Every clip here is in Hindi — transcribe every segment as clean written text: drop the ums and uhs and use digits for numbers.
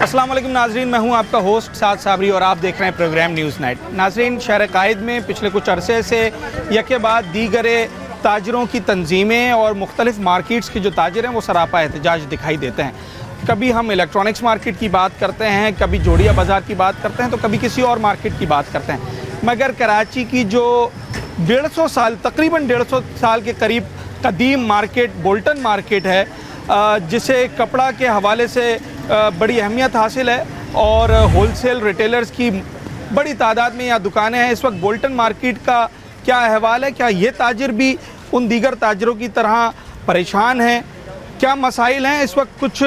अस्सलाम वालेकुम नाजरीन, मैं हूं आपका होस्ट साद साबरी और आप देख रहे हैं प्रोग्राम न्यूज़ नाइट। नाजरीन, शहर कायद में पिछले कुछ अरसे से यके बाद दीगरे ताजरों की तंजीमें और मुख्तलिफ मार्केट्स के जो ताजर हैं वो सरापा एहतजाज दिखाई देते हैं। कभी हम इलेक्ट्रॉनिक्स मार्केट की बात करते हैं, कभी जोड़िया बाज़ार की बात करते हैं, तो कभी किसी और मार्केट की बात करते हैं। मगर कराची की जो 150 साल तकरीबन 150 साल के करीब कदीम मार्केट बोल्टन मार्केट है, जिसे कपड़ा के हवाले से बड़ी अहमियत हासिल है और होलसेल रिटेलर्स की बड़ी तादाद में यहाँ दुकानें हैं। इस वक्त बोल्टन मार्केट का क्या अहवाल है? क्या ये ताजिर भी उन दीगर ताजरों की तरह परेशान हैं? क्या मसाइल हैं? इस वक्त कुछ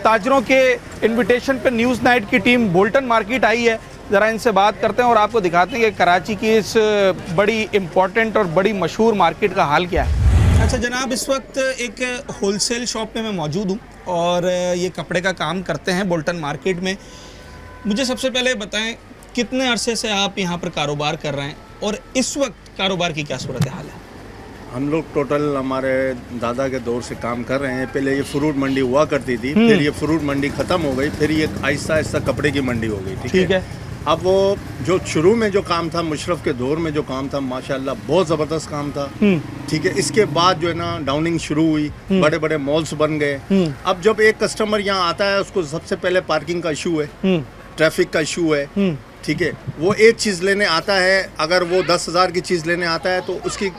ताजरों के इन्विटेशन पर न्यूज़ नाइट की टीम बोल्टन मार्केट आई है। ज़रा इनसे बात करते हैं और आपको दिखाते हैं कि कराची की इस बड़ी इम्पॉर्टेंट और बड़ी मशहूर मार्केट का हाल क्या है। अच्छा जनाब, इस वक्त एक होलसेल शॉप पे मैं मौजूद हूँ और ये कपड़े का काम करते हैं बोल्टन मार्केट में। मुझे सबसे पहले बताएं, कितने अरसे से आप यहाँ पर कारोबार कर रहे हैं और इस वक्त कारोबार की क्या सूरत हाल है? हम लोग टोटल हमारे दादा के दौर से काम कर रहे हैं। पहले ये फ्रूट मंडी हुआ करती थी, फिर ये फ्रूट मंडी ख़त्म हो गई, फिर ये आहिस्ता आहिस्ता कपड़े की मंडी हो गई। ठीक है। अब वो जो शुरू में जो काम था, मुशर्रफ के दौर में जो काम था, माशाल्लाह बहुत ज़बरदस्त काम था। ठीक है। इसके बाद जो है ना डाउनिंग शुरू हुई, बड़े बड़े मॉल्स बन गए। अब जब एक कस्टमर यहाँ आता है, उसको सबसे पहले पार्किंग का इशू है, ट्रैफिक का इशू है। ठीक है। वो एक चीज़ लेने आता है, अगर वो 10,000 की चीज़ लेने आता है तो उसकी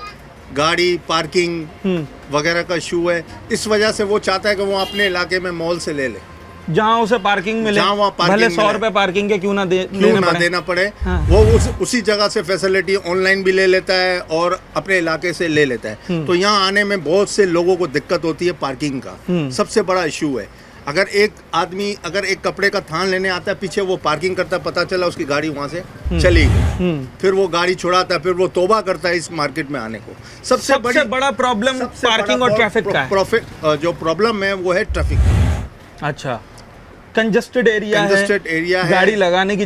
गाड़ी पार्किंग वगैरह का इशू है। इस वजह से वो चाहता है कि वो अपने इलाके में मॉल से ले ले, जहाँ उसे पार्किंग मिले, भले 100 रुपए पार्किंग के क्यों ना देना पड़े। हाँ। वो उसी जगह से फैसिलिटी ऑनलाइन भी ले लेता है और अपने इलाके से ले लेता है। तो यहाँ आने में बहुत से लोगों को दिक्कत होती है पार्किंग का, सबसे बड़ा इशू है। अगर एक आदमी अगर एक कपड़े का थान लेने आता है, पीछे वो पार्किंग करता है, पता चला उसकी गाड़ी वहाँ से चली गई, फिर वो गाड़ी छुड़ाता है, फिर वो तौबा करता है इस मार्केट में आने को। सबसे बड़ा प्रॉब्लम पार्किंग और ट्रैफिक का है। जो प्रॉब्लम है वो है ट्रैफिक। अच्छा, कंजस्टेड एरिया है, गाड़ी लगाने की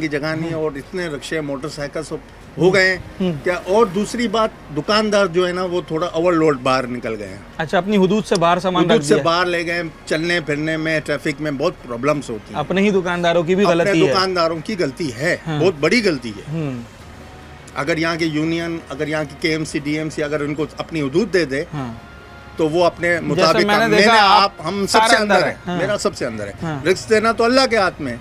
जगह नहीं है और इतने रिक्शे मोटरसाइकिल सब हो गए हैं क्या। और दूसरी बात, दुकानदार जो है ना वो थोड़ा ओवरलोड बाहर निकल गए हैं। अच्छा, अपनी हुदूद से बाहर सामान हुदूद से बाहर ले गए, चलने फिरने में ट्रैफिक में बहुत प्रॉब्लम्स होती है। अपने ही दुकानदारों की भी गलती है, दुकानदारों की गलती है। हाँ। बहुत बड़ी गलती है। अगर यहाँ के यूनियन, अगर यहाँ की KMC DMC अगर उनको अपनी हुदूद दे दे, तो वो अपने मुताबिक हम सबसे अंदर है। हाँ। मेरा सबसे अंदर है। हाँ। रिस्क देना तो अल्लाह के हाथ में,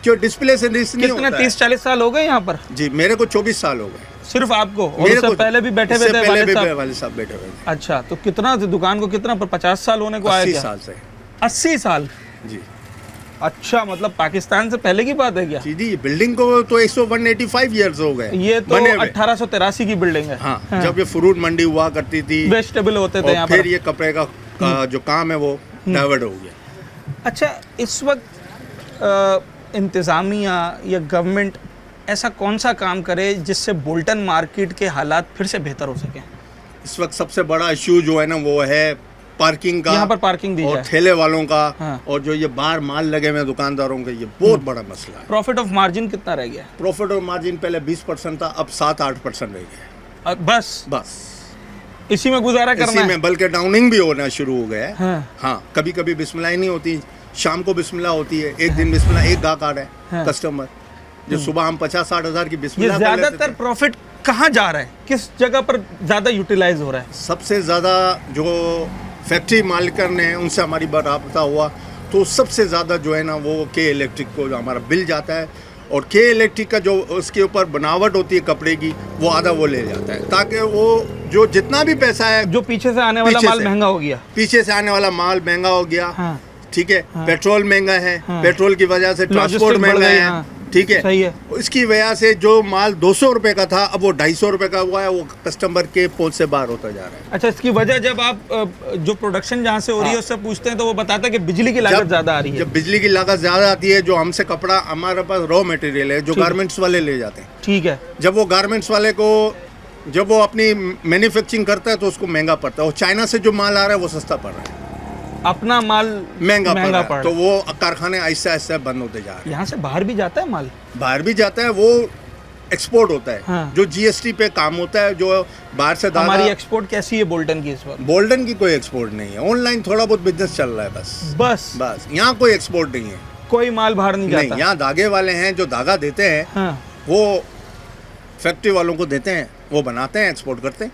जो डिस्प्ले से रिस्क नहीं होता है। 30-40 साल हो गए यहाँ पर? जी, मेरे को 24 साल हो गए। सिर्फ आपको? और उससे पहले भी बैठे हुए थे वाले साहब बैठे हुए थे। अच्छा, तो कितना दुकान को कितना पर 50 साल होने को आया? 80 साल से। 80 साल? जी। अच्छा, मतलब पाकिस्तान से पहले की बात है क्या? जी, बिल्डिंग को तो 185 ईयर्स हो गए। ये तो 1883 की बिल्डिंग है। हाँ, हाँ। जब ये फ्रूट मंडी हुआ करती थी, वेजिटेबल होते थे यहाँ पर, फिर ये कपड़े का जो काम है वो डाइवर्ट हो गया। अच्छा, इस वक्त इंतज़ामिया या गवर्नमेंट ऐसा कौन सा काम करे जिससे बोल्टन मार्केट के हालात फिर से बेहतर हो सके? इस वक्त सबसे बड़ा इशू जो है ना वो है पार्किंग का। यहाँ पर पार्किंग दी और जाए, ठेले वालों का। हाँ। और जो ये बाहर माल लगे हुए दुकानदारों के, ये बहुत बड़ा मसला है। प्रॉफिट ऑफ मार्जिन कितना रह गया? प्रॉफिट ऑफ मार्जिन पहले 20% था, अब 7-8% रह गया। बस इसी में गुजारा करना है। बल्कि डाउनिंग भी होना शुरू हो गया है। हाँ। हाँ, कभी कभी बिस्मिल्लाह ही नहीं होती, शाम को बिस्मिल्लाह होती है। एक दिन बिस्मिल्लाह, एक गाहक आ रहा है। हाँ। कस्टमर जो सुबह हम 50-60 हज़ार की बिस्मिल्लाह, ज्यादातर प्रॉफिट कहाँ जा रहा है, किस जगह पर ज्यादा यूटिलाइज हो रहा है? सबसे ज्यादा जो फैक्ट्री मालिकन ने उनसे हमारी राब्ता हुआ तो सबसे ज़्यादा जो है ना वो के इलेक्ट्रिक को जो हमारा बिल जाता है, और के इलेक्ट्रिक का जो उसके ऊपर बनावट होती है कपड़े की, वो आधा वो ले जाता है, ताकि वो जो जितना भी पैसा है, जो पीछे से आने वाला माल महंगा हो गया, पीछे से आने वाला माल महंगा हो गया। हाँ। ठीक है। हाँ। पेट्रोल महंगा है। हाँ। पेट्रोल की वजह से ट्रांसपोर्ट महंगा है। हाँ। ठीक है। सही है। इसकी वजह से जो माल 200 रुपए का था अब वो 250 रुपए का हुआ है, वो कस्टमर के पहुंच से बाहर होता जा रहा है। अच्छा, इसकी वजह जब आप जो प्रोडक्शन जहाँ से हो रही है उससे पूछते हैं तो वो बताता है कि बिजली की लागत ज्यादा आ रही है। जब बिजली की लागत ज्यादा आती है, जो हमसे कपड़ा, हमारे पास रॉ मटेरियल है जो गारमेंट्स वाले ले जाते हैं। ठीक है। जब वो गारमेंट्स वाले को जब वो अपनी मैन्युफैक्चरिंग करता है तो उसको महंगा पड़ता है, और चाइना से जो माल आ रहा है वो सस्ता पड़ रहा है, अपना माल महंगा पड़ रहा है। तो वो कारखाने ऐसा ऐसा बंद होते जा रहे हैं। यहाँ से बाहर भी जाता है माल? बाहर भी जाता है, वो एक्सपोर्ट होता है। हाँ। जो GST पे काम होता है, जो बाहर से हमारी एक्सपोर्ट कैसी है बोल्टन की इस वक्त? बोल्टन की कोई एक्सपोर्ट नहीं है, ऑनलाइन थोड़ा बहुत बिजनेस चल रहा है बस। यहाँ कोई एक्सपोर्ट नहीं है। कोई माल बाहर नहीं नहीं, जाता? यहाँ धागे वाले हैं जो धागा देते हैं, हाँ, वो फैक्ट्री वालों को देते हैं, वो बनाते हैं, एक्सपोर्ट करते हैं।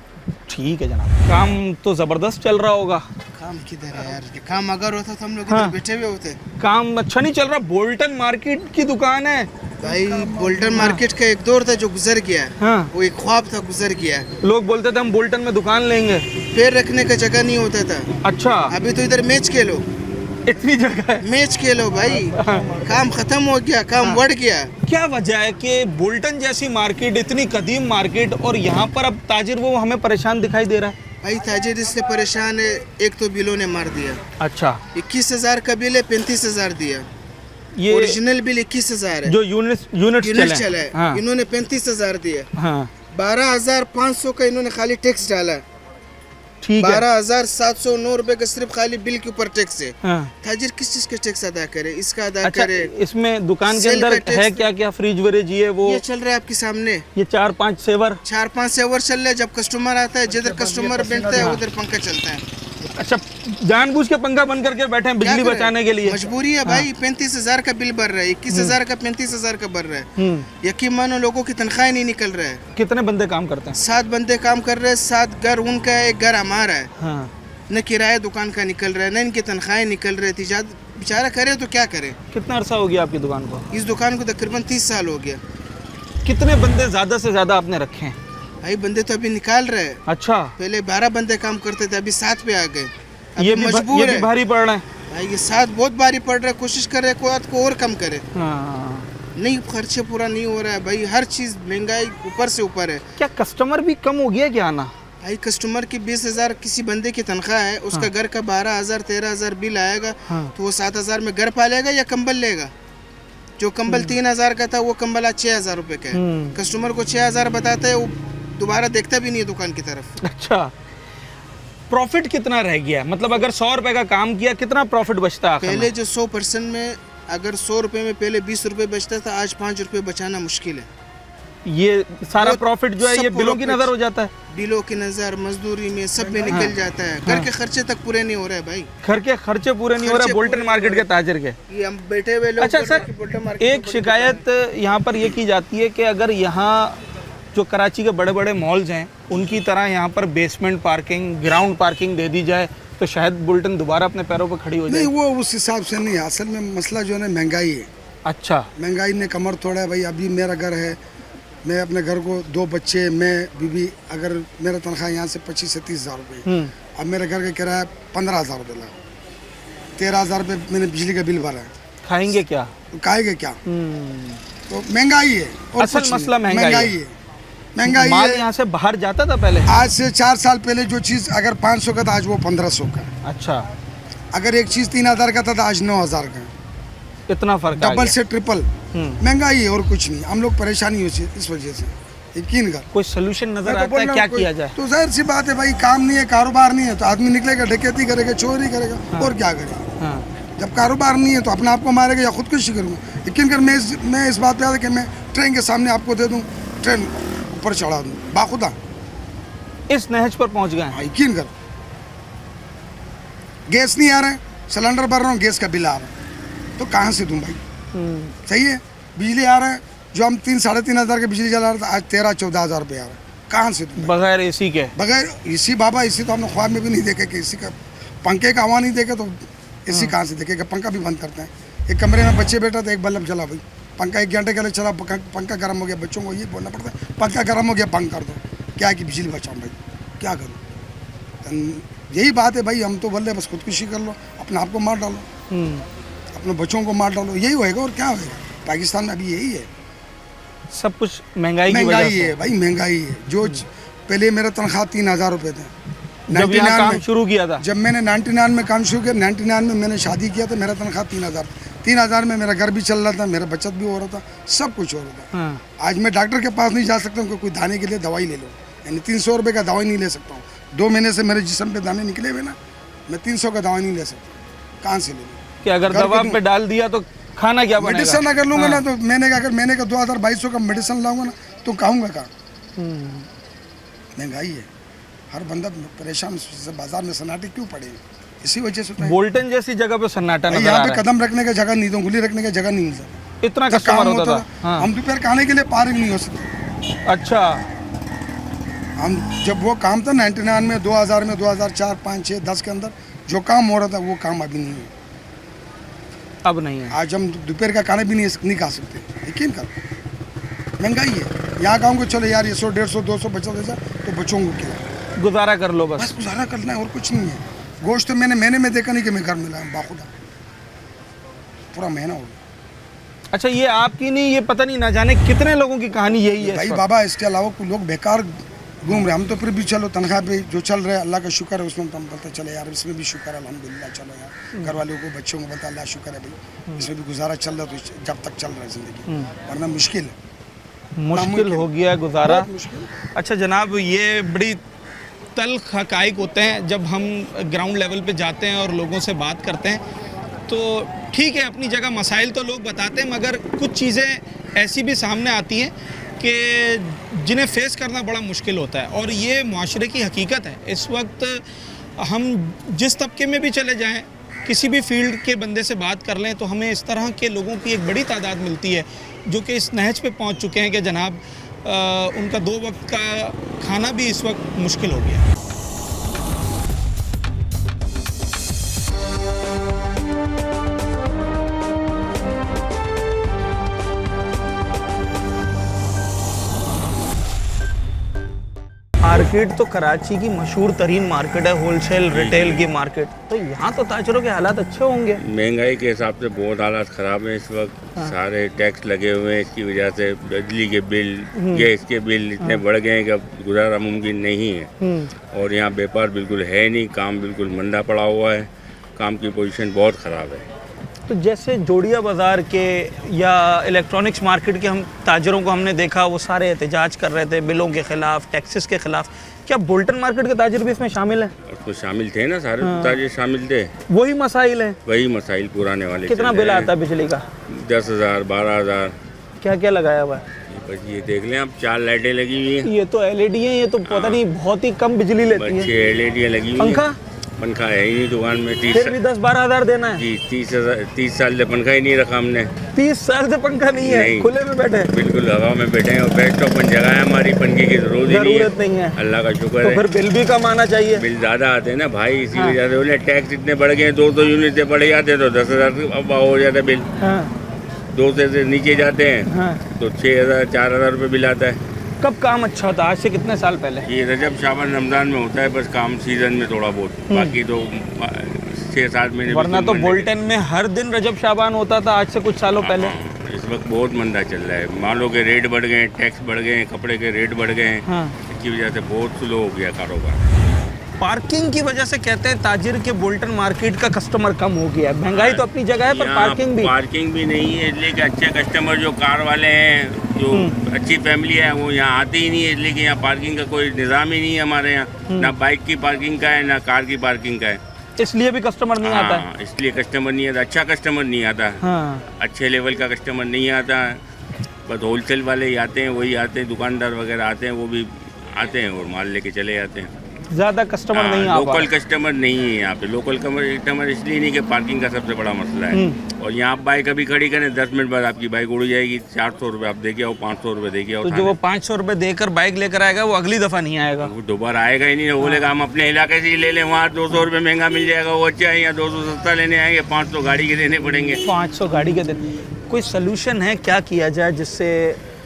ठीक है जनाब। काम तो जबरदस्त चल रहा होगा। काम किधर है यार? काम अगर होता तो हम लोग हाँ। इधर बैठे हुए होते। काम अच्छा नहीं चल रहा। बोल्टन मार्केट की दुकान है। भाई बोल्टन मार्केट का एक दौर था जो गुजर गया है। हाँ, वो एक ख्वाब था, गुजर गया है। लोग बोलते थे हम बोल्टन में दुकान लेंगे। पैर रखने का जगह नहीं होता था। अच्छा, अभी तो इधर मैच खेलो, इतनी जगह है। मैच खेलो भाई। काम खत्म हो गया, काम बढ़ गया। क्या वजह है कि बोल्टन जैसी मार्केट, इतनी कदीम मार्केट, और यहाँ पर अब ताजिर वो हमें परेशान दिखाई दे रहा है? भाई ताजिर इससे परेशान है, एक तो बिलों ने मार दिया। अच्छा, 21,000 का बिल है, 35,000 दिया। ये ओरिजिनल बिल 21,000 है, जो यूनिट यूनिट चला है। हाँ, इन्होंने 35,000 दिया। हाँ, 12,500 का इन्होंने खाली टैक्स डाला है। ठीक है। 12,709 रुपए का सिर्फ खाली बिल के ऊपर टैक्स है। हाँ। ताजिर किस चीज का टैक्स अदा करे? इसका अदा अच्छा, करे। इसमें दुकान के सेल अंदर का टैक्स है क्या क्या? फ्रिज वरेज ये वो, ये चल रहा है आपके सामने। ये 4-5 सेवर। 4-5 सेवर चल रहा है। जब कस्टमर आता है, जिधर कस्टमर बैठता है उधर पंखा चलता है। अच्छा, जानबूझ के पंखा बंद करके बैठे हैं क्या बिजली करें? बचाने के लिए। मजबूरी है भाई। 35,000 का बिल भर रहा है, 21,000 का 35,000 का भर रहा है। यकीन मानो लोगों की तनख्वाह नहीं निकल रहा है। कितने बंदे काम करते हैं? 7 बंदे काम कर रहे हैं। 7 घर उनका है, एक घर हमारा है। हाँ। न किराया दुकान का निकल रहा है, न इनकी तनख्वाहें निकल रही थी। बेचारा करे तो क्या करे? कितना अरसा हो गया आपकी दुकान को? इस दुकान को तकरीबन 30 साल हो गया। कितने बंदे ज्यादा से ज्यादा आपने रखे हैं? भाई बंदे तो अभी निकाल रहे हैं। अच्छा, पहले 12 बंदे काम करते थे, अभी 7 पे आ गए। ये अभी भी मजबूर ये भी है भारी पड़ रहा है। भाई। ये 7 बहुत भारी पड़ रहा है। कोशिश कर रहे को और कम करे। हाँ। नहीं, खर्चे पूरा नहीं हो रहा है भाई। हर चीज महंगाई ऊपर से ऊपर है। क्या कस्टमर भी कम हो गया क्या आना? भाई कस्टमर की 20,000 किसी बंदे की तनख्वाह है, उसका घर का 12,000 13,000 बिल आएगा। हाँ। तो वो 7,000 में घर पालेगा या कंबल लेगा? जो कंबल 3,000 का था, वो कंबल आज 6,000 रुपए का है। कस्टमर को 6,000 बताता है, वो दोबारा देखता भी नहीं है दुकान की तरफ। अच्छा, प्रॉफिट कितना रह गया? मतलब अगर 100 रुपए का काम किया, कितना प्रॉफिट बचता है? पहले जो 100% में, अगर 100 रुपए में पहले 20 रुपए बचता था, आज 5 रुपए बचाना मुश्किल है। ये सारा वो प्रॉफिट जो है ये सब बिलों की profit- नजर हो जाता है। बिलों की नज़र, मजदूरी में, सब में निकल जाता है। घर के खर्चे तक पूरे नहीं हो रहे भाई। घर के खर्चे पूरे नहीं हो रहे खर्चे बोल्टन पूरे मार्केट के ताजिर के। ये हम बैठे हुए लोग। अच्छा बोल रहे सर, हैं कि बोल्टन मार्केट एक में शिकायत यहाँ पर ये की जाती है कि अगर यहाँ जो कराची के बड़े बड़े मॉल्स हैं उनकी तरह यहाँ पर बेसमेंट पार्किंग, ग्राउंड पार्किंग दे दी जाए तो शायद बुलेटिन दोबारा अपने पैरों पर खड़ी हो जाए। नहीं, वो उस हिसाब से नहीं है। असल में मसला जो है ना, महंगाई है। अच्छा, महंगाई ने कमर तोड़ा है भाई। अभी मेरा घर है, मैं अपने घर को 2 बच्चे, मैं बीवी, अगर मेरा तनख्वाह यहाँ से 25 से 30 हज़ार रुपये, अब मेरे घर का किराया 15,000 रुपये लगा, 13,000 रुपये मैंने बिजली का बिल भरा है। खाएंगे क्या? तो खाएंगे क्या? तो महंगाई है और असल कुछ मसला नहीं। महंगाई है। महंगाई माल है। यहाँ से बाहर जाता था पहले? आज से 4 साल पहले जो चीज़ अगर 500 का था, आज वो 1500 का है। अच्छा, अगर एक चीज़ 3,000 का था, आज 9,000 का है। इतना फर्क आ डबल गया। से ट्रिपल महंगाई है और कुछ नहीं। हम लोग परेशानी हो इस वजह से। यकीन कर, कोई सोल्यूशन नजर मैं तो आता बोल है? रहा क्या हूँ, किया जाए? तो जाहिर सी बात है भाई, काम नहीं है, कारोबार नहीं है, तो आदमी निकलेगा, डकैती करेगा, चोरी करेगा, और क्या करेगा? हाँ। जब कारोबार नहीं है तो अपने आप को मारेगा या खुदकुशी करूँगा। यकीन कर, मैं इस बात पे आता कि मैं ट्रेन के सामने आपको दे दूँ, ट्रेन ऊपर चढ़ा दूँ, बाखुदा। इस नहज पर पहुंच गए। हाँ, यकीन कर, गैस नहीं आ रहा है, सिलेंडर भर रहा हूँ, गैस का बिल आ रहा है, तो कहाँ से दूँ भाई? सही है। बिजली आ रहा है, जो हम 3-3.5 हज़ार की बिजली जला रहे थे, आज 13-14 हज़ार रुपये आ रहा है, कहाँ से दूँ? बगैर एसी के? बगैर इसी बाबा, इसी तो हमने ख्वाब में भी नहीं देखे कि इसी का पंखे का हवा नहीं देखे तो इसी कहाँ से देखेगा? पंखा भी बंद करते हैं। एक कमरे में बच्चे बैठा तो एक बल्ब जला भाई, पंखा 1 घंटे के लिए चला, पंखा गर्म हो गया, बच्चों को ये बोलना पड़ता है पंखा गर्म हो गया, बंद कर दो। क्या है कि बिजली बचाओ भाई, क्या करूँ? यही बात है भाई। हम तो बोल रहे बस खुदकुशी कर लो, अपने आप को मार डालो, अपने बच्चों को मार डालो, यही होएगा और क्या होएगा? पाकिस्तान में अभी यही है, सब कुछ महंगाई की वजह महंगाई से। है भाई, महंगाई है। जो पहले मेरा तनख्वाह 3,000 रुपये थे जब यहाँ 99 काम में, शुरू किया था। जब मैंने 99 में काम शुरू किया, 99 में मैंने शादी किया तो मेरा तनख्वाह 3,000 में मेरा घर भी चल रहा था, मेरा बचत भी हो रहा था, सब कुछ हो रहा था। हाँ। आज मैं डॉक्टर के पास नहीं जा सकता हूँ, कोई दाने के लिए दवाई ले लो, यानी 300 रुपये का दवाई नहीं ले सकता हूँ। 2 महीने से मेरे जिस्म पे दाने निकले हुए ना, मैं 300 का दवाई नहीं ले सकता, कहाँ से ले लूँ? कि अगर घर दवा पे पे डाल दिया तो खाना क्या बनेगा? मेडिसिन अगर लूँगा ना तो महीने का 2,200 का मेडिसिन लाऊंगा ना तो खाऊंगा कहाँ? महंगाई है, हर बंदा परेशान, बाजार में सन्नाटे क्यों पड़े? इसी वजह से तो है। बोल्टन जैसी जगह पे सन्नाटा नजर आ यहाँ रहा पे है। कदम रखने का जगह नहीं, तो उंगली रखने का जगह नहीं है सर। इतना जब कस्टमर काम होता था। हाँ। हम दोपहर खाने के लिए पार्क नहीं हो सकते। अच्छा, हम जब वो काम था 99 में, 2000 में, 2004, 5, 6, 10 के अंदर जो काम हो रहा था वो काम अभी नहीं है। अब नहीं है। आज हम दोपहर का खाना भी नहीं खा सकते, यकीन कर। महंगाई है। यहाँ कहूँगा चलो यार ये 100, 150, 200 बचा देगा तो बच्चों को क्या, गुजारा कर लो बस बस। गुजारा करना है और कुछ नहीं है। गोश्त तो मैंने महीने में देखा नहीं कि मैं घर मिला बाखुदा, पूरा महीना हो गया। अच्छा, ये आपकी नहीं, ये पता नहीं ना जाने कितने लोगों की कहानी यही है इस भाई वक्त। बाबा इसके अलावा कोई लोग बेकार घूम रहे, हम तो फिर भी चलो तनख्वाह पे जो चल रहे हैं अल्लाह का शुक्र है, उसमें तो हम पता चले यार इसमें भी शुक्र है अल्हम्दुलिल्लाह। चलो यार घर वालों को बच्चों को बता अल्लाह शुक्र है भाई, इसमें भी गुजारा चल रहा है, तो जब तक चल रहा है ज़िंदगी, वरना मुश्किल है। मुश्किल हो गया गुजारा। बहुत मुश्किल। अच्छा जनाब, ये बड़ी तल्ख हकाइक होते हैं जब हम ग्राउंड लेवल पे जाते हैं और लोगों से बात करते हैं। तो ठीक है, अपनी जगह मसाइल तो लोग बताते हैं, मगर कुछ चीज़ें ऐसी भी सामने आती हैं कि जिन्हें फेस करना बड़ा मुश्किल होता है, और ये मुआशरे की हकीकत है। इस वक्त हम जिस तबके में भी चले जाएं, किसी भी फील्ड के बंदे से बात कर लें, तो हमें इस तरह के लोगों की एक बड़ी तादाद मिलती है जो कि इस नहज पे पहुंच चुके हैं कि जनाब उनका 2 वक्त का खाना भी इस वक्त मुश्किल हो गया। मार्केट तो कराची की मशहूर तरीन मार्केट है, होलसेल रिटेल की मार्केट। तो यहाँ तो ताजरों के हालात अच्छे होंगे। महंगाई के हिसाब से बहुत हालात ख़राब हैं इस वक्त। सारे टैक्स लगे हुए हैं, इसकी वजह से बिजली के बिल, गैस के बिल इतने बढ़ गए हैं कि अब गुजारा मुमकिन नहीं है। और यहाँ व्यापार बिल्कुल है नहीं, काम बिल्कुल मंदा पड़ा हुआ है, काम की पोजीशन बहुत ख़राब है। तो जैसे जोड़िया बाज़ार के या इलेक्ट्रॉनिक्स मार्केट के हम ताजरों को हमने देखा, वो सारे एहतजाज कर रहे थे बिलों के ख़िलाफ़, टैक्सेस के ख़िलाफ़। क्या बोल्टन मार्केट के ताजर भी इसमें शामिल हैं? उसमें शामिल थे ना, सारे ताजिर शामिल थे। वही मसाइल हैं। वही मसाइल पुराने वाले। कितना बिल आता है बिजली का? 10,000, 12,000। क्या क्या लगाया हुआ है? बस ये देख लें आप, 4 लाइटें लगी हुई हैं। ये तो LED हैं, ये तो पता नहीं बहुत ही कम बिजली लेती है। 6 LED लगी हुई हैं। पंखा पंखा है ही नहीं दुकान में। फिर भी 10-12 हज़ार देना है। जी 30 साल से पंखा ही नहीं रखा हमने। 30 साल से पंखा नहीं है, नहीं। खुले में बैठे। बिल्कुल हवा में बैठे हैं, और बेस्ट ऑपन जगह है हमारी, पंखे की जरूरत नहीं है। अल्लाह का शुक्र तो है। फिर बिल भी कम आना चाहिए। बिल ज़्यादा आते हैं ना भाई, इसी वजह से बोले टैक्स इतने बढ़ गए हैं। 200 यूनिट से बढ़ जाते हैं तो 10,000 अब हो जाता है बिल। हाँ 200 से नीचे जाते हैं हाँ। तो 6,000, 4,000 रुपये बिल आता है। कब काम अच्छा होता? आज से कितने साल पहले? ये रजब शाबान रमज़ान में होता है बस काम, सीज़न में थोड़ा बहुत, बाकी तो 6-7 महीने। वरना तो बोल्टन में हर दिन रजब शाबान होता था, आज से कुछ सालों पहले। इस वक्त बहुत मंदा चल रहा है। मालों के रेट बढ़ गए हैं, टैक्स बढ़ गए हैं, कपड़े के रेट बढ़ गए हैं। हाँ। इसकी वजह से बहुत स्लो हो गया कारोबार। पार्किंग की वजह से कहते हैं ताजिर के बोल्टन मार्केट का कस्टमर कम हो गया है। महंगाई तो अपनी जगह है, पर यहाँ पार्किंग भी नहीं है, इसलिए कि अच्छे कस्टमर जो कार वाले हैं, जो अच्छी फैमिली है, वो यहाँ आती ही नहीं है, इसलिए कि यहाँ पार्किंग का कोई निज़ाम ही नहीं है हमारे यहाँ। ना बाइक की पार्किंग का है, ना कार की पार्किंग का है, इसलिए भी कस्टमर नहीं आता है। हाँ, इसलिए कस्टमर नहीं आता, अच्छा कस्टमर नहीं आता। हाँ। अच्छे लेवल का कस्टमर नहीं आता। बस होलसेल वाले ही आते हैं, वही आते हैं, दुकानदार वगैरह आते हैं, वो भी आते हैं और माल लेके चले जाते हैं। ज़्यादा कस्टमर नहीं आ पा लोकल कस्टमर नहीं है यहाँ पे। लोकल कस्टमर इसलिए नहीं कि पार्किंग का सबसे बड़ा मसला है। और यहाँ आप बाइक अभी खड़ी करें, 10 मिनट बाद आपकी बाइक उड़ जाएगी। 400 रुपये आप देके आओ, 500 रुपये देके आओ। तो जो वो 500 रुपये देकर बाइक लेकर आएगा वो अगली दफ़ा नहीं आएगा। वो दोबारा आएगा ही नहीं। वो बोलेगा हम अपने इलाके से ही ले लें, वहाँ 200 रुपये महंगा मिल जाएगा, वो अच्छा है। यहाँ 200 सस्ता लेने आएंगे, 500 गाड़ी के देने पड़ेंगे। 500 गाड़ी के दिन। कोई सलूशन है? क्या किया जाए जिससे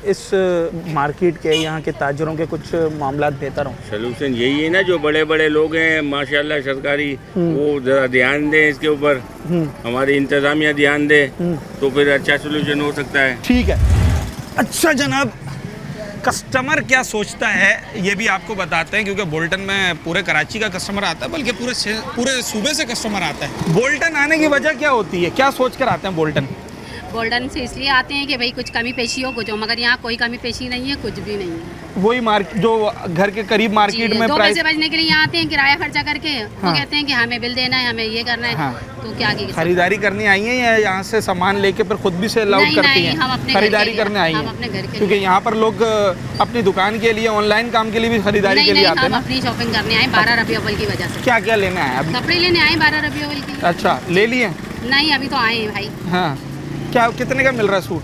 इस मार्केट के, यहाँ के ताजरों के कुछ मामला बेहतर हों? सलूशन यही है ना, जो बड़े बड़े लोग हैं माशाल्लाह सरकारी, वो ज़रा ध्यान दें इसके ऊपर, हमारी इंतज़ामिया ध्यान दे, तो फिर अच्छा सलूशन हो सकता है। ठीक है। अच्छा जनाब, कस्टमर क्या सोचता है ये भी आपको बताते हैं, क्योंकि बोल्टन में पूरे कराची का कस्टमर आता है, बल्कि पूरे सूबे से कस्टमर आता है। बोल्टन आने की वजह क्या होती है? क्या सोच कर आते हैं बोल्टन? गोल्डन से इसलिए आते हैं कि भाई कुछ कमी पेशी हो कुछ हो, मगर यहाँ कोई कमी पेशी नहीं है, कुछ भी नहीं है। वही मार्केट जो घर के करीब मार्केट जी, में 2 प्राइस पैसे बचने के लिए यहाँ आते हैं, किराया खर्चा करके वो हाँ। कहते हैं कि हमें बिल देना है, हमें ये करना है। हाँ। तो क्या की खरीदारी करने आई हैं या यहाँ से सामान लेके फिर खुद भी सेल आउट नहीं, करती नहीं, हैं? हम अपने घर खरीदारी के लिए- करने आई हम हैं अपने घर के क्योंकि लिए। यहाँ पर लोग अपनी दुकान के लिए ऑनलाइन काम के लिए भी खरीदारी नहीं के लिए नहीं, आते हैं हम ना। अपनी शॉपिंग करने आए 12 रबी अव्वल की वजह से। क्या क्या लेने आए अभी? कपड़े लेने आए 12 रबी अव्वल की। अच्छा, ले लिए? नहीं, अभी तो आए हैं भाई, हाँ, क्या कितने का मिल रहा है सूट?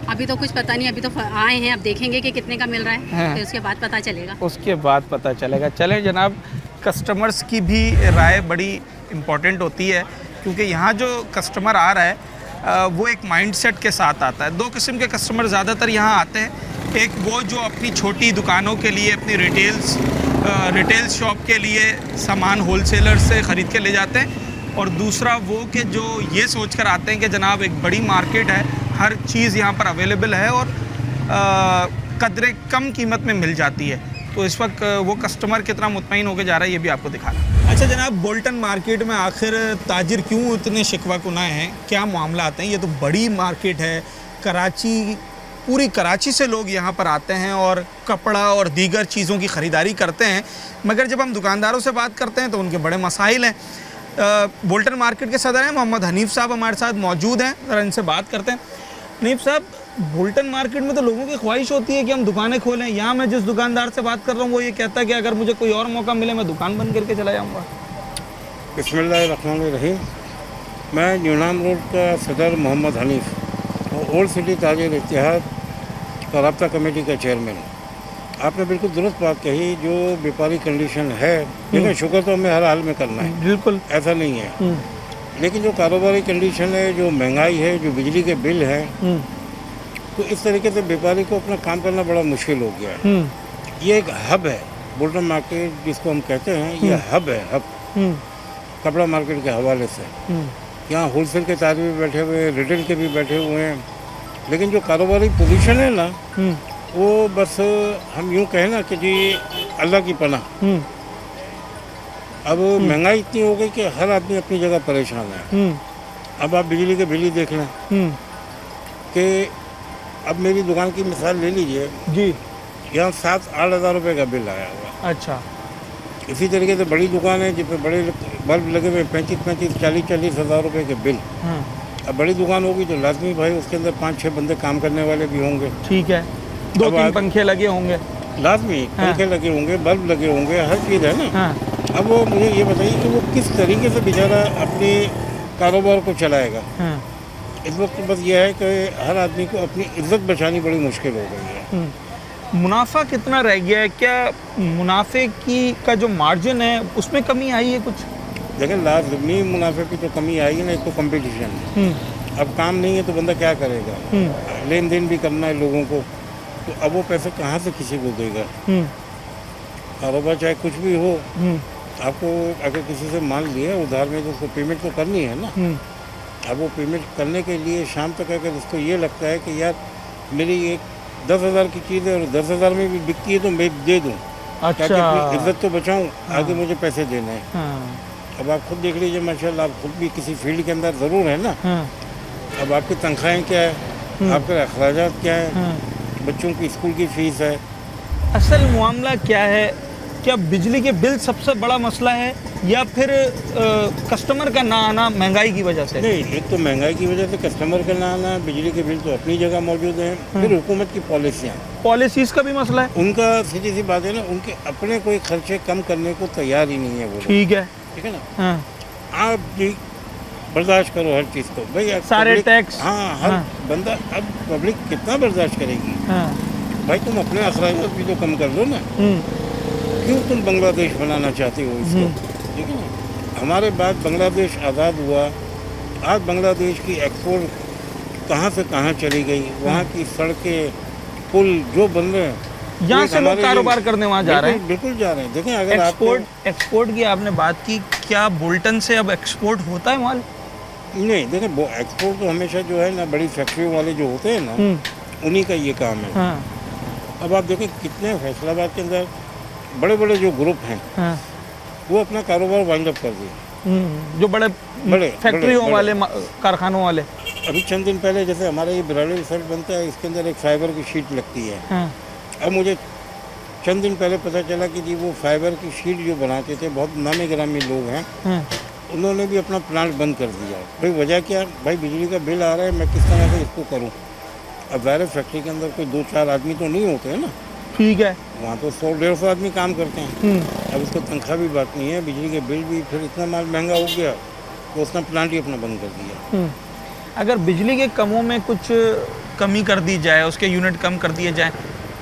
अभी तो कुछ पता नहीं, अभी तो आए हैं, अब देखेंगे कि कितने का मिल रहा है, हाँ। फिर उसके बाद पता चलेगा। उसके बाद पता चलेगा। चलें जनाब, कस्टमर्स की भी राय बड़ी इम्पोर्टेंट होती है क्योंकि यहाँ जो कस्टमर आ रहा है वो एक माइंडसेट के साथ आता है। 2 किस्म के कस्टमर ज़्यादातर यहाँ आते हैं। एक वो जो अपनी छोटी दुकानों के लिए, अपनी रिटेल शॉप के लिए सामान होलसेलर से ख़रीद के ले जाते हैं, और दूसरा वो कि जो ये सोच कर आते हैं कि जनाब एक बड़ी मार्केट है, हर चीज़ यहाँ पर अवेलेबल है और कदरे कम कीमत में मिल जाती है। तो इस वक्त वो कस्टमर कितना मुतमईन होकर जा रहा है ये भी आपको दिखाना। अच्छा जनाब, बोल्टन मार्केट में आखिर ताजिर क्यों इतने शिकवा कुनाए हैं, क्या मामला आते हैं? ये तो बड़ी मार्केट है, कराची, पूरी कराची से लोग यहाँ पर आते हैं और कपड़ा और दीगर चीज़ों की ख़रीदारी करते हैं, मगर जब हम दुकानदारों से बात करते हैं तो उनके बड़े मसाइल हैं। बोल्टन मार्केट के सदर हैं मोहम्मद हनीफ साहब हमारे साथ मौजूद हैं, ज़रा इनसे बात करते हैं। हनीफ साहब, बोल्टन मार्केट में तो लोगों की ख्वाहिश होती है कि हम दुकानें खोलें। यहाँ मैं जिस दुकानदार से बात कर रहा हूँ वो ये कहता है कि अगर मुझे कोई और मौका मिले मैं दुकान बंद करके चला जाऊँगा। बिस्मिल्लाहिर्रहमानिर्रहीम। मैं यूनान रोड का सदर मोहम्मद हनीफ और ओल्ड सिटी ताजिर इत्तेहाद का रब्ता कमेटी का चेयरमैन। आपने बिल्कुल दुरुस्त बात कही, जो व्यापारी कंडीशन है, लेकिन शुक्र तो हमें हर हाल में करना है, बिल्कुल ऐसा नहीं है। लेकिन जो कारोबारी कंडीशन है, जो महंगाई है, जो बिजली के बिल हैं, तो इस तरीके से व्यापारी को अपना काम करना बड़ा मुश्किल हो गया है। ये एक हब है, बोल्टन मार्केट जिसको हम कहते हैं, ये हब है, हब कपड़ा मार्केट के हवाले से। यहाँ होलसेल के ताजिर भी बैठे हुए हैं, रिटेल के भी बैठे हुए हैं, लेकिन जो कारोबारी पोजीशन है ना, वो बस हम यूँ कहें ना कि जी अल्लाह की पनाह। अब महंगाई इतनी हो गई कि हर आदमी अपनी जगह परेशान है। अब आप बिजली के बिल ही देख लें कि अब मेरी दुकान की मिसाल ले लीजिए जी, यहाँ 7-8 हज़ार रुपये का बिल आया हुआ। अच्छा, इसी तरीके से बड़ी दुकान है जिसमें बड़े बल्ब लगे हुए 35-35, 40-40 हज़ार रुपये के बिल। अब बड़ी दुकान होगी तो लाजमी भाई उसके अंदर 5-6 बंदे काम करने वाले भी होंगे। ठीक है, 2-3 पंखे लगे होंगे, लाजमी पंखे लगे होंगे, बल्ब लगे होंगे, हर चीज़ है ना। हाँ। अब वो मुझे ये बताइए कि वो किस तरीके से बेचारा अपने कारोबार को चलाएगा। हाँ। इस वक्त बस ये है कि हर आदमी को अपनी इज्जत बचानी बड़ी मुश्किल हो गई है। मुनाफा कितना रह गया है? क्या मुनाफे की का जो मार्जिन है उसमें कमी आई है कुछ? देखिए, लाजमी मुनाफे की तो कमी आएगी ना, एक तो कंपटीशन है। अब काम नहीं है तो बंदा क्या करेगा, लेन देन भी करना है लोगों को, तो अब वो पैसे कहाँ से किसी को देगा। कारोबार चाहे कुछ भी हो, आपको अगर किसी से मान लिया उधार में तो उसको पेमेंट तो करनी है ना। अब वो पेमेंट करने के लिए शाम तक अगर उसको ये लगता है कि यार मेरी एक 10,000 की चीज़ है और 10,000 में भी बिकती है तो मैं दे दूँ, ताकि अपनी इज्जत तो बचाऊँ, आगे मुझे पैसे देने हैं। हाँ। अब आप खुद देख लीजिए, माशाल्लाह आप खुद भी किसी फील्ड के अंदर ज़रूर है ना। हाँ। अब आपकी तनख्वाहें क्या है, आपके अखराजात क्या है, बच्चों की स्कूल की फ़ीस है। असल मामला क्या है? क्या बिजली के बिल सबसे बड़ा मसला है या फिर कस्टमर का ना आना महंगाई की वजह से? नहीं, एक तो महंगाई की वजह से कस्टमर का ना आना, बिजली के बिल तो अपनी जगह मौजूद हैं, फिर हुकूमत की पॉलिसियाँ, पॉलिसीज़ का भी मसला है। उनका सीधी सी बात है ना, उनके अपने कोई खर्चे कम करने को तैयार ही नहीं है वो। ठीक है, ठीक है ना। हाँ। आप भी बर्दाश्त करो हर चीज़ को भाई, सारे public- टैक्स। हाँ, हर बंदा, अब पब्लिक कितना बर्दाश्त करेगी। हाँ। भाई तुम अपने अखराजात भी तो कम कर लो ना। क्यों तुम बांग्लादेश बनाना चाहते हो इसको? ठीक है ना। हमारे बाद बांग्लादेश आज़ाद हुआ, आज बांग्लादेश की एक्सपोर्ट कहाँ से कहाँ चली गई, वहाँ की सड़कें, पुल जो बन रहे हैं, यहाँ से लोग कारोबार करने वहाँ जा रहे हैं। बिल्कुल जा रहे हैं। देखें, अगर एक्सपोर्ट की आपने बात की, क्या बोल्टन से अब एक्सपोर्ट होता है माल? नहीं, देखें वो एक्सपोर्ट तो हमेशा जो है ना, बड़ी फैक्ट्रियों वाले जो होते हैं ना, उन्हीं का ये काम है। हाँ। अब आप देखें कितने फैसलाबाद के अंदर बड़े बड़े जो ग्रुप हैं, हाँ। वो अपना कारोबार वाइंड अप कर दिए। जो बड़े फैक्ट्रियों वाले, कारखानों वाले। अभी चंद दिन पहले जैसे हमारा ये ब्राइडल शर्ट बनता है, इसके अंदर एक फाइबर की शीट लगती है। हाँ। अब मुझे चंद दिन पहले पता चला कि जी वो फाइबर की शीट जो बनाते थे, बहुत नामी गिरामी लोग हैं, हाँ। उन्होंने भी अपना प्लांट बंद कर दिया। भाई वजह क्या? भाई बिजली का बिल आ रहा है, मैं किस तरह से इसको करूँ? अब ज़ाहिर फैक्ट्री के अंदर कोई 2-4 आदमी तो नहीं होते हैं ना, ठीक है। वहाँ तो 100-150 आदमी काम करते हैं। अब उसको तनख्वाह भी बात नहीं है, बिजली के बिल भी, फिर इतना माल महंगा हो गया तो उसने प्लांट ही अपना बंद कर दिया। अगर बिजली के कमों में कुछ कमी कर दी जाए, उसके यूनिट कम कर दिए जाए,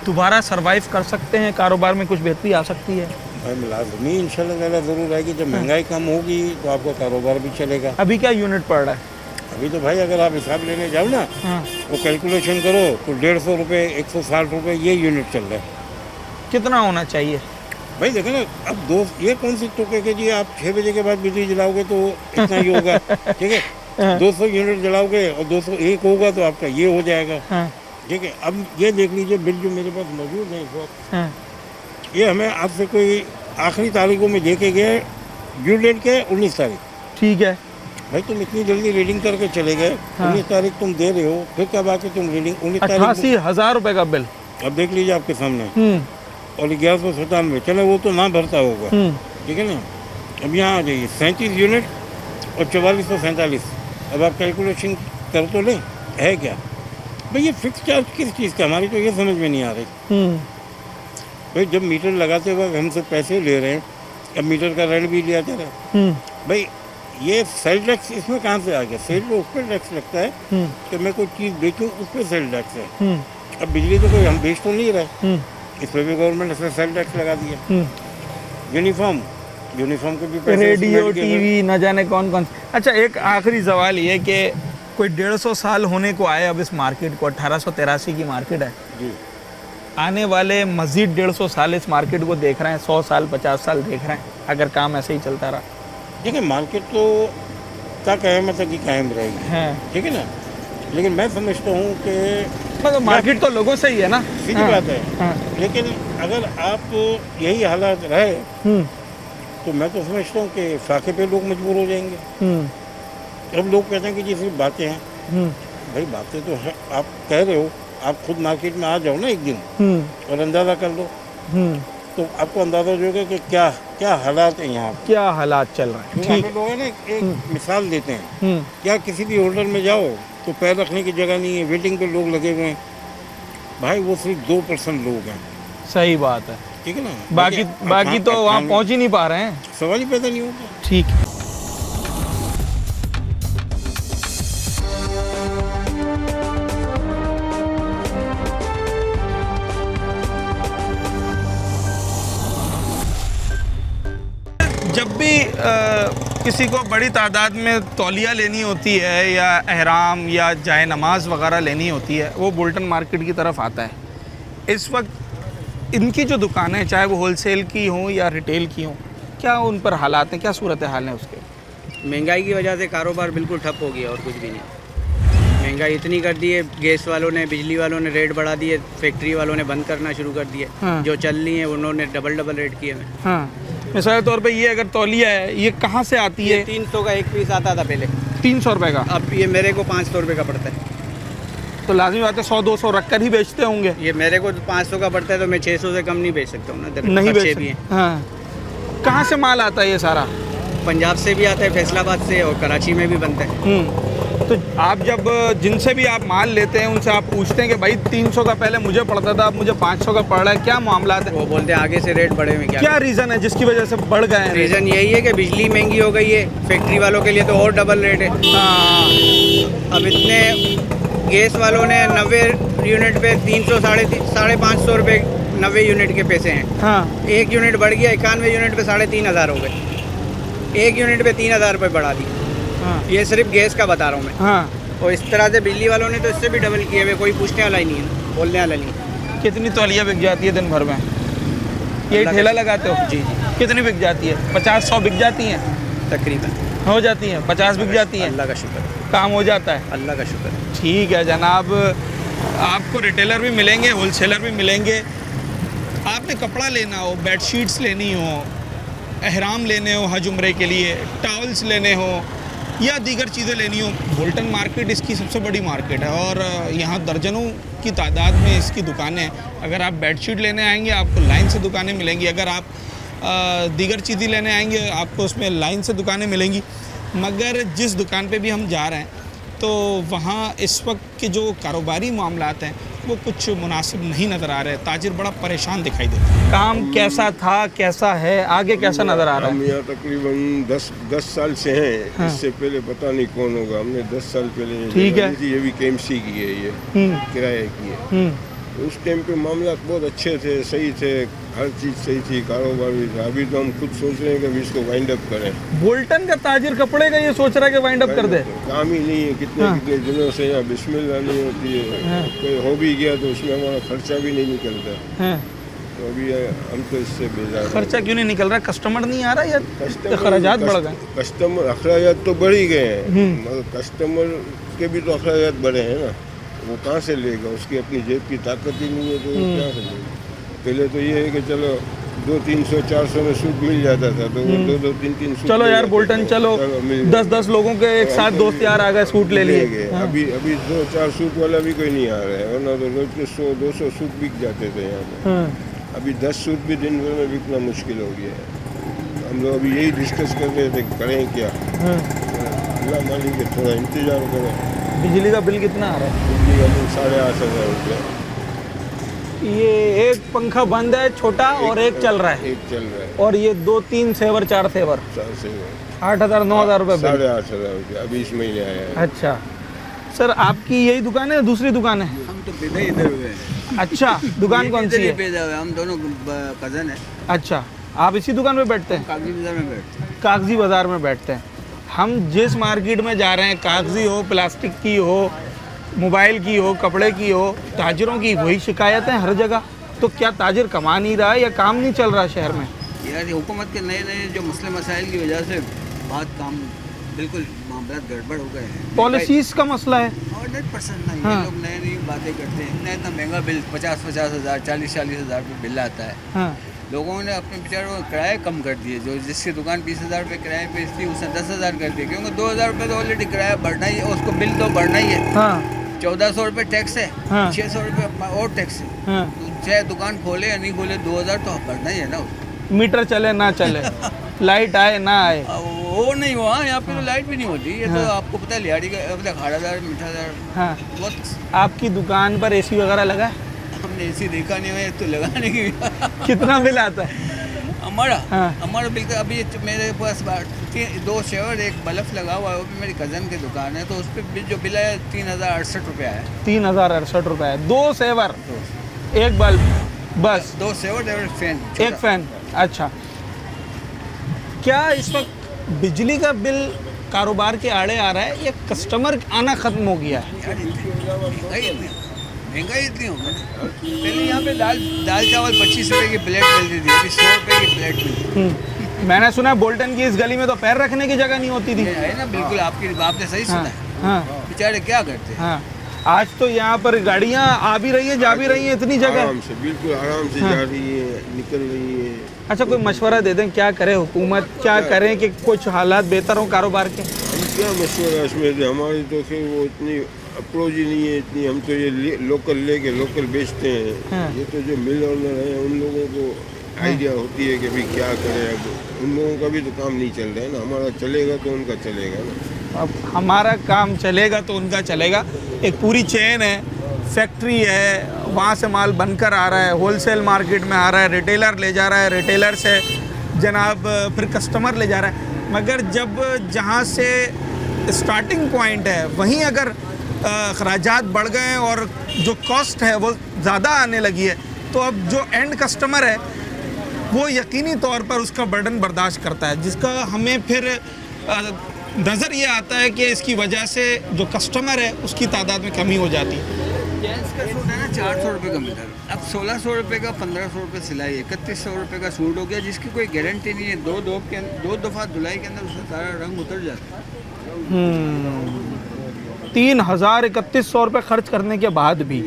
दोबारा सरवाइव कर सकते हैं, कारोबार में कुछ बेहतरी आ सकती है? भाई लाजमी इंशाल्लाह ताला ज़रूर आएगी। जब महंगाई कम होगी तो आपका कारोबार भी चलेगा। अभी क्या यूनिट पड़ रहा है? अभी तो भाई अगर आप हिसाब लेने जाओ ना, हाँ। वो कैलकुलेशन करो तो 150 रुपये, 160 रुपये ये यूनिट चल रहा है। कितना होना चाहिए? भाई देखो ना, अब ये कौन सी टोके के जी आप 6 बजे के बाद बिजली जलाओगे तो इतना ही होगा, ठीक है? 200 यूनिट जलाओगे और 201 होगा तो आपका ये हो जाएगा, हाँ। ठीक है? अब ये देख लीजिए बिल जो मेरे पास मौजूद है इस वक्त, हाँ। ये हमें आपसे कोई आखिरी तारीखों में देके गए, ड्यू डेट के 19 तारीख। ठीक है। भाई तुम इतनी जल्दी रीडिंग करके चले गए, 19 तारीख तुम दे रहे हो, फिर कब आके तुम रीडिंग 19 तारीख? 88,000 रुपए का बिल। अब देख लीजिए आपके सामने, और 1197, चलो वो तो ना भरता होगा, ठीक है ना? अब यहाँ आ जाइए, 37 यूनिट और 4447। अब आप कैलकुलेशन कर तो लें, है क्या भाई? ये फिक्स चार्ज किस चीज़ का, हमारी तो ये समझ में नहीं आ रही। भाई जब मीटर लगाते वक्त हमसे पैसे ले रहे हैं, अब मीटर का रेंट भी लिया जा रहा है। भाई ये सेल टैक्स इसमें कहाँ से आ गया? सेल पे उस पर टैक्स लगता है कि मैं कोई चीज़ बेचूँ, उस पर सेल टैक्स है। अब बिजली तो कोई हम बेच तो नहीं रहे, इस पर भी गवर्नमेंट ने सेल टैक्स लगा दिया। यूनिफॉर्म के भी पैसे, रेडियो, टीवी, न जाने कौन कौन। अच्छा, एक आखिरी सवाल ये कि कोई 150 साल होने को आए अब इस मार्केट को, 1883 की मार्केट है जी। आने वाले मजीद 150 साल इस मार्केट को देख रहे हैं, 100 साल 50 साल देख रहे हैं, अगर काम ऐसे ही चलता रहा? देखिए मार्केट तो क़यामत तक ही कायम रहेगी, है, ठीक है ना? लेकिन मैं समझता हूँ कि मतलब मार्केट तो लोगों से ही है ना, सीधी बात है। लेकिन अगर आप यही हालात रहे तो मैं तो समझता हूँ कि फाके पे लोग मजबूर हो जाएंगे। अब लोग कहते हैं कि जी सिर्फ बातें हैं, भाई बातें तो है, आप कह रहे हो, आप खुद मार्केट में आ जाओ ना एक दिन और अंदाज़ा कर लो, तो आपको अंदाज़ा हो जाएगा कि क्या हालात हैं यहाँ, क्या हालात चल रहे हैं। ठीक, लोग है ना, एक मिसाल देते हैं, क्या किसी भी होटल में जाओ तो पैर रखने की जगह नहीं है, वेटिंग पे लोग लगे हुए हैं। भाई वो सिर्फ 2% लोग हैं, सही बात है, ठीक है ना? बाकी तो वहाँ पहुँच ही नहीं पा रहे हैं, सवाल ही पैदा नहीं होता। ठीक। जब भी किसी को बड़ी तादाद में तौलिया लेनी होती है या अहराम या जाए नमाज वगैरह लेनी होती है, वो बुल्टन मार्केट की तरफ आता है। इस वक्त इनकी जो दुकानें, चाहे वो होलसेल की हों या रिटेल की हों, क्या उन पर हालात हैं, क्या सूरत हाल है उसके? महंगाई की वजह से कारोबार बिल्कुल ठप हो गया और कुछ भी नहीं। महंगाई इतनी कर दी है, गैस वालों ने, बिजली वालों ने रेट बढ़ा दिए, फैक्ट्री वालों ने बंद करना शुरू कर दिए। हाँ। जो चल रही है उन्होंने डबल रेट किए हैं। हाँ, मिसाल तौर पे ये अगर तौलिया है, ये कहाँ से आती है? 300 का एक पीस आता था पहले, 300 रुपये का, अब ये मेरे को 500 रुपये का पड़ता है। तो लाजमी बात है 100-200 रख कर ही बेचते होंगे। ये मेरे को 500 का पड़ता है तो मैं 600 से कम नहीं बेच सकता हूँ ना, नहीं खर्चे बेच भी हैं। सकते। हाँ, कहाँ से माल आता है ये सारा? पंजाब से भी आता है, फैसलाबाद से, और कराची में भी बनता है। तो आप जब जिनसे भी आप माल लेते हैं उनसे आप पूछते हैं कि भाई 300 का पहले मुझे पड़ता था, अब मुझे 500 का पड़ रहा है, क्या मामला है? वो बोलते हैं आगे से रेट बढ़े हुए। क्या रीज़न है जिसकी वजह से बढ़ गए हैं? रीज़न यही है कि बिजली महंगी हो गई है, फैक्ट्री वालों के लिए तो और डबल रेट है। हाँ, अब इतने गैस वालों ने 90 यूनिट पे 300 साढ़े 500 रुपये 90 यूनिट के पैसे हैं। हाँ, एक यूनिट बढ़ गया, 91 यूनिट पे 3,500 हो गए, एक यूनिट पे 3,000 रुपये बढ़ा दी। हाँ, ये सिर्फ गैस का बता रहा हूँ मैं। हाँ। और इस तरह से बिजली वालों ने तो इससे भी डबल किए हुए, कोई पूछने वाला ही नहीं है, बोलने वाला नहीं है। कितनी तौलिया बिक जाती है दिन भर में? यही ठेला लगाते हो? जी जी। कितनी बिक जाती है? 50-100 बिक जाती हैं? तकरीबन हो जाती हैं, 50 बिक जाती हैं, अल्लाह का शुक्र है, काम हो जाता है। अल्लाह का शुक्र है। ठीक है जनाब, आपको रिटेलर भी मिलेंगे, होलसेलर भी मिलेंगे। आपने कपड़ा लेना हो, बेडशीट्स लेनी हो, अहराम लेने हो हज उम्रे के लिए, टॉवल्स लेने हो, या दीगर चीज़ें लेनी हो, बोल्टन मार्केट इसकी सबसे बड़ी मार्केट है और यहाँ दर्जनों की तादाद में इसकी दुकानें हैं। अगर आप बेडशीट लेने आएंगे आपको लाइन से दुकानें मिलेंगी, अगर आप दीगर चीज़ें लेने आएंगे आपको उसमें लाइन से दुकानें मिलेंगी। मगर जिस दुकान पे भी हम जा रहे हैं तो वहाँ इस वक्त के जो कारोबारी मामलात हैं वो कुछ मुनासिब नहीं नज़र आ रहे। ताजिर बड़ा परेशान दिखाई देता है। काम कैसा था, कैसा है, आगे कैसा नज़र आ रहा हम है? यहाँ तकरीबन 10 साल से हैं। हाँ। इससे पहले पता नहीं कौन होगा। हमने 10 साल पहले ये ठीक जगह है। ली थी, ये भी KMC की है, ये किराए की है। उस टाइम पे मामला बहुत अच्छे थे, सही थे, हर चीज़ सही थी, कारोबार भी था। अभी तो हम खुद सोच रहे हैं कि अभी इसको वाइंड अप करें। बोल्टन का ताजिर कपड़े का ये सोच रहा है कि वाइंड अप कर दे। काम ही नहीं है, कितने कितने दिनों से यहाँ बिस्मिल्लाह नहीं होती है। कोई हो भी गया तो उसमें हमारा खर्चा भी नहीं निकलता। हैं, तो अभी हम तो इससे बेजार हैं। खर्चा क्यों नहीं निकल रहा? कस्टमर नहीं आ रहा या अखराजात बढ़ गए? कस्टमर अखराजात तो बढ़ ही गए हैं, मगर कस्टमर के भी तो अखराजात बढ़े हैं ना। वो कहाँ से लेगा? उसकी अपनी जेब की ताकत ही नहीं है तो वो क्या से लेगा? पहले तो ये है कि चलो 200-300-400 में सूट मिल जाता था, तो वो 2-3 सूट चलो ले यार जाते बोल्टन थे। चलो, मिल गया। 10 लोगों के एक साथ दोस्त यार आ गए, सूट ले लिए। गए। अभी 2-4 सूट वाला भी कोई नहीं आ रहा है, वरना तो रोज के 100-200 सूट बिक जाते थे यहाँ पे। अभी 10 सूट भी दिन भर में बिकना मुश्किल हो गया है। हम लोग अभी यही डिस्कस कर रहे थे करें क्या। अल्लाह मालिक है, थोड़ा इंतजार करो। बिजली का बिल कितना आ रहा है? बिजली का बिल 8,500 रुपये। ये एक पंखा बंद है छोटा और एक चल रहा है, एक चल रहा है और ये 2-3 सेवर 4 सेवर 4 से 8,000-9,000 रुपये बिल। 8,500 रुपये अभी इस महीने आया है। अच्छा सर, आपकी यही दुकान है, दूसरी दुकान है? हम तो पैदा इधर हुए हैं। अच्छा, दुकान कौन सी है? पैदा हुए हम दोनों कज़न हैं। अच्छा, आप इसी दुकान में बैठते हैं? कागजी बाजार में बैठते हैं। कागजी बाज़ार में बैठते हैं। हम जिस मार्केट में जा रहे हैं, कागजी हो, प्लास्टिक की हो, मोबाइल की हो, कपड़े की हो, ताजिरों की वही शिकायत है हर जगह। तो क्या ताजिर कमा नहीं रहा है या काम नहीं चल रहा शहर में? यार हुकूमत के नए नए जो मसले मसाइल की वजह से बहुत काम बिल्कुल मामला गड़बड़ हो गए हैं। पॉलिसीज़ का मसला है। 100% नहीं। हाँ। ये लोग नई नई बातें करते हैं। इतना इतना महंगा बिल 50-50 हज़ार 40-40 हज़ार रुपये बिल आता है। हाँ, लोगों ने अपने बेचारों किराए कम कर दिए। जो जिसकी दुकान 20,000 रुपये किराए पे इसलिए उसने 10,000 कर दिए, क्योंकि 2,000 रुपये तो ऑलरेडी किराया बढ़ना ही है, उसको बिल तो बढ़ना ही है। हाँ, 1,400 रुपये टैक्स है, हाँ। 600 रुपये और टैक्स है। हाँ। तो चाहे दुकान खोले या नहीं खोले 2,000 तो बढ़ना ही है ना उसको। मीटर चले ना चले, लाइट आए ना आए। वो नहीं हुआ यहाँ पे तो लाइट भी नहीं होती। ये तो आपको पता है लिहाड़ी का अब तक 8,000 मीठादार हाँ, बहुत। आपकी दुकान पर एसी वगैरह लगा है? हमने एसी देखा नहीं है तो लगाने की। कितना बिल आता है? हमारा हाँ। हमारा बिल का अभी मेरे पास 2 शेवर एक बल्ब लगा हुआ है, वो भी मेरी कज़न की दुकान है, तो उस पर जो बिल है 3,068 रुपया है। 3,068 रुपये है। 2 सेवर, एक बल्ब, बस 2 शेवर और एक फैन, एक फैन। अच्छा, क्या इस वक्त बिजली का बिल कारोबार के आड़े आ रहा है या कस्टमर आना ख़त्म हो गया है? महंगाई इतनी हो गई। पहले यहाँ पे दाल चावल 25 रुपये की प्लेट मिलती थी, अभी 100 रुपये की प्लेट मिलती है। मैंने सुना है बोल्टन की इस गली में तो पैर रखने की जगह नहीं होती थी। है ना, बिल्कुल आपने सही सुना है। हाँ, बेचारे क्या करते हैं। हाँ। आज तो यहाँ पर गाड़ियाँ आ भी रही हैं, जा भी रही हैं, इतनी जगह। आराम से, बिल्कुल आराम से जा रही है, निकल रही है। अच्छा, कोई मशवरा दे दें, क्या करे हुकूमत, क्या करें कि कुछ हालात बेहतर हो कारोबार के? क्या मशवरा इसमें? हमारी तो फिर वो इतनी अप्रोच ही नहीं है इतनी। हम तो ये लोकल लेके लोकल बेचते हैं। हाँ। ये तो जो मिल ओनर है उन लोगों को आइडिया होती है कि भाई क्या करें। अब उन लोगों का भी तो काम नहीं चल रहा है ना। हमारा चलेगा तो उनका चलेगा ना। अब हमारा काम चलेगा तो उनका चलेगा। एक पूरी चेन है, फैक्ट्री है, वहाँ से माल बनकर आ रहा है, होलसेल मार्केट में आ रहा है, रिटेलर ले जा रहा है, रिटेलर से जनाब फिर कस्टमर ले जा रहा है। मगर जब जहाँ से स्टार्टिंग पॉइंट है वहीं अगर खराजात बढ़ गए और जो कॉस्ट है वो ज़्यादा आने लगी है, तो अब जो एंड कस्टमर है वो यकीनी तौर पर उसका बर्डन बर्दाश्त करता है, जिसका हमें फिर नज़र ये आता है कि इसकी वजह से जो कस्टमर है उसकी तादाद में कमी हो जाती है। जेंट्स का सूट है ना 400 रुपये का मीटर, अब 1600 रुपये का 1500 रुपये सिलाई, 3100 रुपये का सूट हो गया, जिसकी कोई गारंटी नहीं है। दो दफ़ा धुलाई के अंदर उसका सारा रंग उतर जाता है। 3,000-3,100 रुपये खर्च करने के बाद भी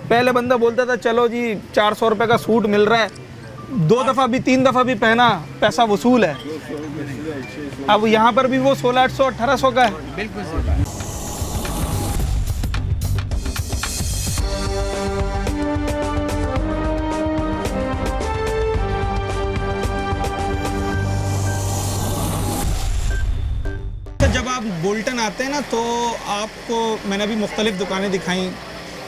पहले बंदा बोलता था चलो जी 400 रुपये का सूट मिल रहा है, 2 दफ़ा भी 3 दफ़ा भी पहना पैसा वसूल है। अब यहाँ पर भी वो 1600 1800 का है। बिल्कुल सही बात। जब आप बोल्टन आते हैं ना तो आपको मैंने अभी मुख्तलिफ दुकानें दिखाई,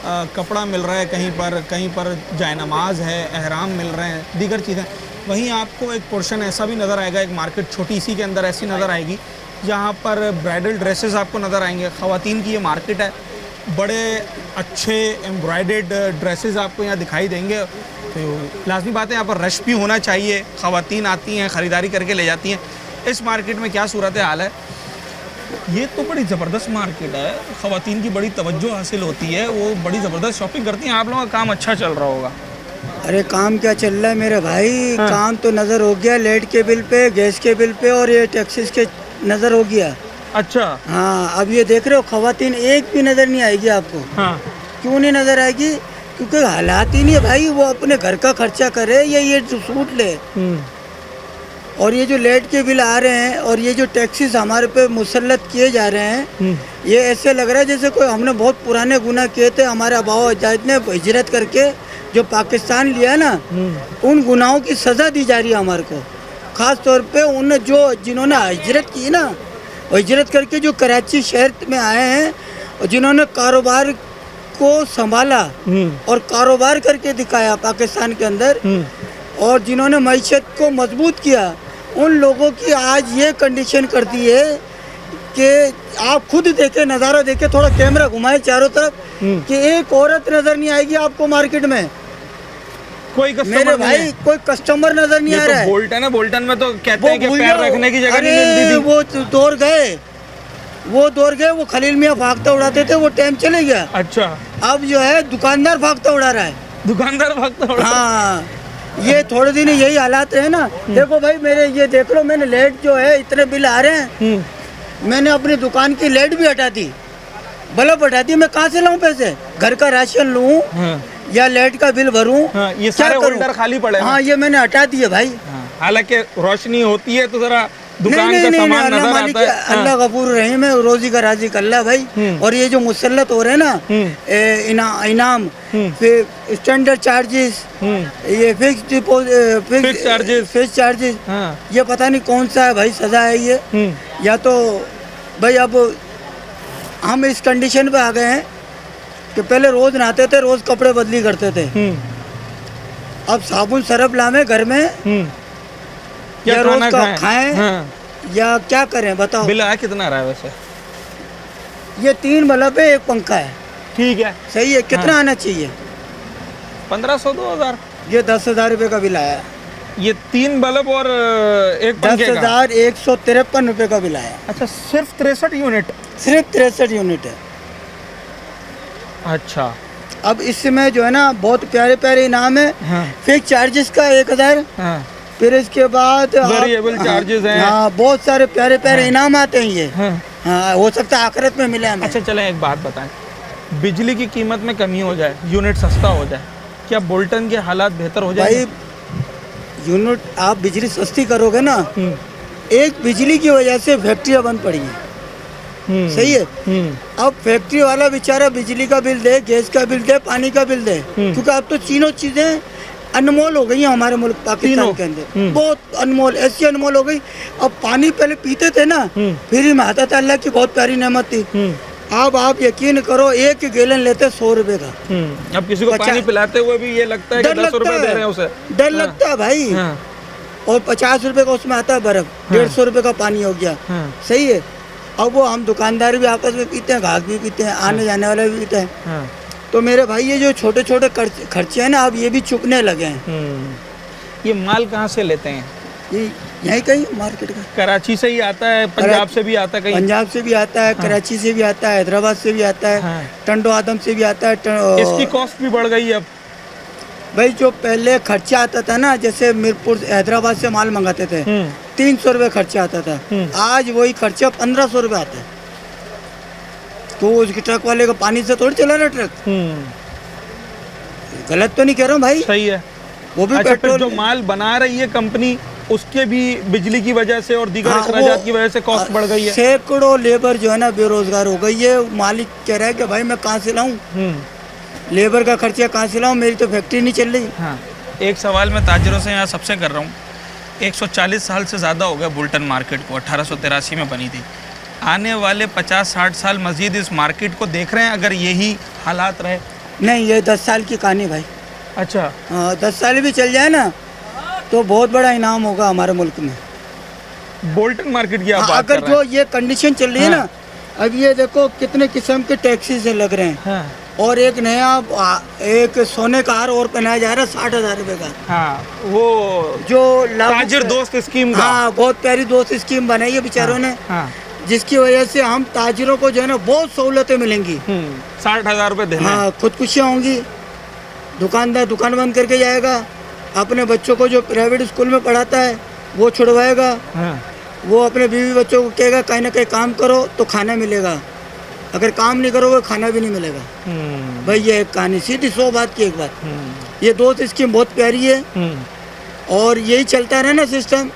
कपड़ा मिल रहा है कहीं पर जायनमाज है, एहराम मिल रहे हैं, दीगर चीज़ें। वहीं आपको एक पोर्शन ऐसा भी नज़र आएगा, एक मार्केट छोटी सी के अंदर ऐसी नज़र आएगी जहाँ पर ब्राइडल ड्रेसेस आपको नज़र आएंगे। ख़वातीन की ये मार्केट है, बड़े अच्छे एम्ब्रॉयडर्ड ड्रेसेस आपको यहाँ दिखाई देंगे। तो लाजमी बात है यहाँ पर रश भी होना चाहिए, ख़वातीन आती हैं ख़रीदारी करके ले जाती हैं। इस मार्केट में क्या सूरत हाल है? ये तो बड़ी ज़बरदस्त मार्केट है, ख़वातीन की बड़ी तवज्जो हासिल होती है, वो बड़ी ज़बरदस्त शॉपिंग करती हैं। आप लोगों का काम अच्छा चल रहा होगा। अरे काम क्या चल रहा है मेरे भाई, हाँ। काम तो नज़र हो गया लाइट के बिल पे, गैस के बिल पे और ये टैक्सेस के नज़र हो गया। अच्छा हाँ, अब ये देख रहे हो ख़वातीन एक भी नज़र नहीं आएगी आपको। हाँ। क्यों नहीं नज़र आएगी? क्योंकि हालात ही नहीं है भाई, वो अपने घर का खर्चा करे या ये सूट ले। और ये जो लाइट के बिल आ रहे हैं और ये जो टैक्सेस हमारे पे मुसल्लत किए जा रहे हैं, ये ऐसे लग रहा है जैसे कोई हमने बहुत पुराने गुनाह किए थे। हमारे आबाओ अजदाद ने हिजरत करके जो पाकिस्तान लिया ना, उन गुनाहों की सज़ा दी जा रही है हमारे को। ख़ास तौर पे उन जिन्होंने हिजरत की ना, और हिजरत करके जो कराची शहर में आए हैं और जिन्होंने कारोबार को संभाला और कारोबार करके दिखाया पाकिस्तान के अंदर, और जिन्होंने मईशत को मजबूत किया, उन लोगों की आज ये कंडीशन कर दी है कि आप खुद देखें, नज़ारा देखें, थोड़ा कैमरा घुमाए चारों तरफ कि एक औरत नज़र नहीं आएगी आपको मार्केट में। कोई कस्टमर मेरे भाई कोई कस्टमर नज़र नहीं आ रहा है। बोल्टन है, बोल्टन में तो कहते हैं कि पैर रखने की जगह नहीं मिलती थी। वो दौड़ गए, वो खलील मियाँ भागता उड़ाते थे, वो टाइम चले गया। अच्छा, अब जो है दुकानदार भागता उड़ा रहा है। दुकानदार भागता उड़ा। हाँ, ये थोड़े दिन यही हालात रहे ना। देखो भाई मेरे ये देख लो, मैंने लाइट जो है इतने बिल आ रहे हैं, मैंने अपनी दुकान की लाइट भी हटा दी, बल्ब हटा दी। मैं कहाँ से लाऊं पैसे? घर का राशन लूं या लाइट का बिल भरूं? ये सारे होल्डर खाली पड़े हैं। हाँ, ये मैंने हटा दिए भाई। हालांकि रोशनी होती है तो जरा दुकान का सामान नजर आता है। अल्लाह गफूर रहीम है, रोजी का राज़िक अल्लाह भाई। और ये जो मुसल्लत हो रहे हैं ना, इनाम, फिर स्टैंडर्ड चार्जेस, ये फिक्स चार्जेस, ये पता नहीं कौन सा है भाई, सजा है ये। या तो भाई अब हम इस कंडीशन पे आ गए हैं कि पहले रोज नहाते थे, रोज कपड़े बदली करते थे। अब साबुन सरफ लावे घर में या रोज का खाएं या क्या करें बताओ? बिल आया कितना आ रहा है वैसे? ये 3 बल्ब है, 1 पंखा है। ठीक है, सही है। कितना आना चाहिए? 1500 2000। ये 10,000 रुपये का बिल आया। ये 3 बल्ब और 1 पंखे का 10,153 रुपये का बिल आया। अच्छा, सिर्फ 63 यूनिट? सिर्फ 63 यूनिट है। अच्छा, अब इसमें जो है ना बहुत प्यारे प्यारे इनाम है। फिक्स चार्जेस का 1000, फिर इसके बाद वेरिएबल चार्जेस हैं। हाँ, बहुत सारे प्यारे प्यारे इनाम आते हैं ये। हाँ, हो सकता है आखिरत में मिले हमें। अच्छा चलें, एक बात बताएं, बिजली की कीमत में कमी हो जाए, यूनिट सस्ता हो जाए, क्या बोल्टन के हालात बेहतर हो जाए? भाई यूनिट आप बिजली सस्ती करोगे ना, एक बिजली की वजह से फैक्ट्रियाँ बंद पड़ी हैं। सही है। अब फैक्ट्री वाला बेचारा बिजली का बिल दे, गैस का बिल दे, पानी का बिल दे, क्योंकि अब तो तीनों चीजें अनमोल हो गई हैं हमारे मुल्क पाकिस्तान के अंदर। बहुत अनमोल, ऐसी अनमोल हो गई। अब पानी पहले पीते थे ना, फिर में आता था, अल्लाह की बहुत प्यारी नेमत थी। अब आप यकीन करो, 1 गैलन लेते 100 रुपए का। अब किसी को पानी पिलाते हुए भी ये लगता है कि 10 रुपए दे रहे हैं उसे, डर लगता है भाई। और 50 रुपए का उसमें आता है बर्फ, 150 रुपए का पानी हो गया। सही है। अब वो हम दुकानदार भी आपस में पीते हैं, घास भी पीते हैं, आने जाने वाले भी पीते हैं। तो मेरे भाई ये जो छोटे छोटे खर्चे हैं ना, अब ये भी चुकने लगे हैं। ये माल कहाँ से लेते हैं? ये यहीं कहीं मार्केट का, कराची से ही आता है, पंजाब से भी आता है, कहीं पंजाब से भी आता है, कराची से भी आता है, हैदराबाद से भी आता है, टंडो आदम से भी आता है। इसकी कॉस्ट भी बढ़ गई है अब भाई। जो पहले खर्चा आता था ना, जैसे मीरपुर हैदराबाद से माल मंगाते थे, 300 रुपये खर्चा आता था, आज वही खर्चा 1500 रुपये आता है। तो उसके ट्रक वाले को पानी से थोड़ी चला रहा ट्रक। गलत तो नहीं कह रहा हूँ भाई? सही है। वो भी अच्छा, फिर पेट्रोल जो माल बना रही है कंपनी उसके भी बिजली की वजह से और दीगर हाँ, अखराजात की वजह से कॉस्ट बढ़ गई है। सैकड़ों लेबर जो है ना बेरोजगार हो गई है। मालिक कह रहा है कि भाई मैं कहाँ से लाऊं, लेबर का खर्चा कहाँ से लाऊं, मेरी तो फैक्ट्री नहीं चल रही। हाँ, एक सवाल मैं ताजरों से यहाँ सबसे कर रहा हूँ। 140 साल से ज़्यादा हो गया बुल्टन मार्केट को, 1883 में बनी थी। आने वाले 50-60 साल मजीद इस मार्केट को देख रहे हैं अगर यही हालात रहे? नहीं, ये 10 साल की कहानी भाई। अच्छा, हाँ, 10 साल भी चल जाए ना तो बहुत बड़ा इनाम होगा हमारे मुल्क में। बोल्टन मार्केट की आप हाँ, बात अगर कर रहे जो ये कंडीशन चल रही है ना, अब ये देखो कितने किस्म के टैक्सीज लग रहे हैं। हाँ, और एक नया एक सोने का हार और पहनाया जा रहा है 60,000 रुपए का। हाँ, वो जो ताजिर दोस्त स्कीम का। हाँ, बहुत प्यारी दोस्त स्कीम बनाई है बेचारों ने, हाँ, जिसकी वजह से हम ताजिरों को जो है ना बहुत सहूलतें मिलेंगी। 60,000 रुपए देने। हाँ, खुदकुशियाँ होंगी, दुकानदार दुकान बंद करके जाएगा, अपने बच्चों को जो प्राइवेट स्कूल में पढ़ाता है वो छुड़वाएगा। हाँ, वो अपने बीवी बच्चों को कहेगा कहीं ना कहीं काम करो तो खाना मिलेगा, अगर काम नहीं करोगे खाना भी नहीं मिलेगा। भाई ये एक कहानी, सीधी 100 बात की एक बात। ये दोस्त स्कीम बहुत प्यारी है और यही चलता रहे ना सिस्टम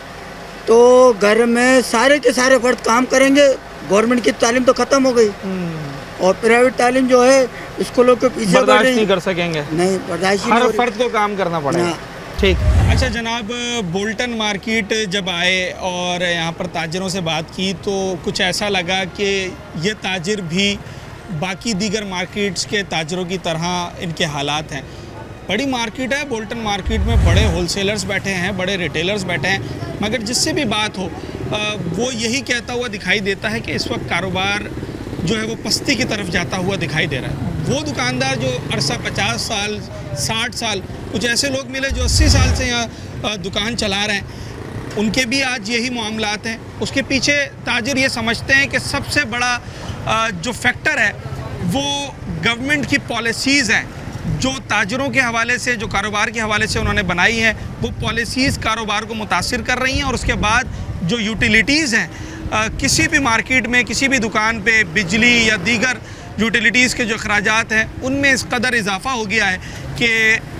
तो घर में सारे के सारे फर्द काम करेंगे। गवर्नमेंट की तालीम तो ख़त्म हो गई और प्राइवेट तालीम जो है स्कूलों के पीछे बर्दाश्त नहीं कर सकेंगे। नहीं, बर्दाश्त हर फर्द को काम करना पड़ेगा। हाँ। ठीक। अच्छा जनाब, बोल्टन मार्केट जब आए और यहाँ पर ताजिरों से बात की तो कुछ ऐसा लगा कि ये ताजिर भी बाकी दीगर मार्केट्स के ताजिरों की तरह इनके हालात हैं। बड़ी मार्केट है बोल्टन मार्केट में, बड़े होलसेलर्स बैठे हैं, बड़े रिटेलर्स बैठे हैं, मगर जिससे भी बात हो वो यही कहता हुआ दिखाई देता है कि इस वक्त कारोबार जो है वो पस्ती की तरफ जाता हुआ दिखाई दे रहा है। वो दुकानदार जो अरसा 50 साल 60 साल, कुछ ऐसे लोग मिले जो 80 साल से यहाँ दुकान चला रहे हैं, उनके भी आज यही मामलात हैं। उसके पीछे ताजिर ये समझते हैं कि सबसे बड़ा जो फैक्टर है वो गवर्नमेंट की पॉलिसीज़ हैं जो ताजिरों के हवाले से, जो कारोबार के हवाले से उन्होंने बनाई हैं। वो पॉलिसीज़ कारोबार को मुतासिर कर रही हैं और उसके बाद जो यूटिलिटीज़ हैं किसी भी मार्केट में, किसी भी दुकान पे बिजली या दीगर यूटिलिटीज़ के जो अखराजात हैं उनमें इस कदर इजाफा हो गया है कि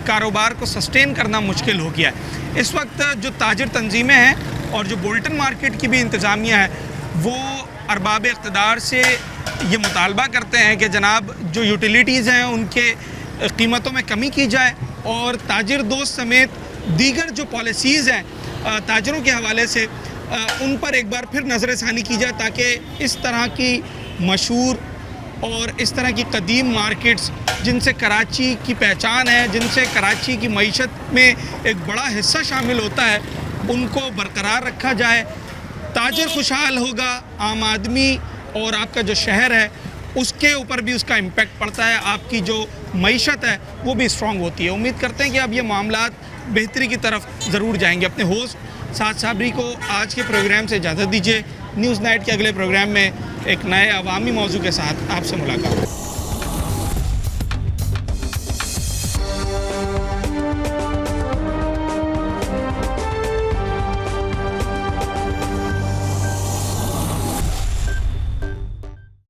कारोबार को सस्टेन करना मुश्किल हो गया है। इस वक्त जो ताजिर तंजीमें हैं और जो बोल्टन मार्केट की भी इंतज़ामिया है वो अरबाब इक़्तिदार से ये मुतालबा करते हैं कि जनाब जो यूटिलिटीज़ हैं उनके कीमतों में कमी की जाए और ताजिर दोस्त समेत दीगर जो पॉलिसीज़ हैं ताजिरों के हवाले से उन पर एक बार फिर नज़रसानी की जाए ताकि इस तरह की मशहूर और इस तरह की कदीम मार्केट्स जिनसे कराची की पहचान है, जिनसे कराची की मईशत में एक बड़ा हिस्सा शामिल होता है, उनको बरकरार रखा जाए। ताजिर खुशहाल होगा, आम आदमी और आपका जो शहर है उसके ऊपर भी उसका इम्पेक्ट पड़ता है, आपकी जो मईशत है वो भी स्ट्रॉन्ग होती है। उम्मीद करते हैं कि अब ये मामलात बेहतरी की तरफ ज़रूर जाएंगे। अपने होस्ट साद साबरी को आज के प्रोग्राम से इजाज़त दीजिए। न्यूज़ नाइट के अगले प्रोग्राम में एक नए अवामी मौजू के साथ आपसे मुलाकात।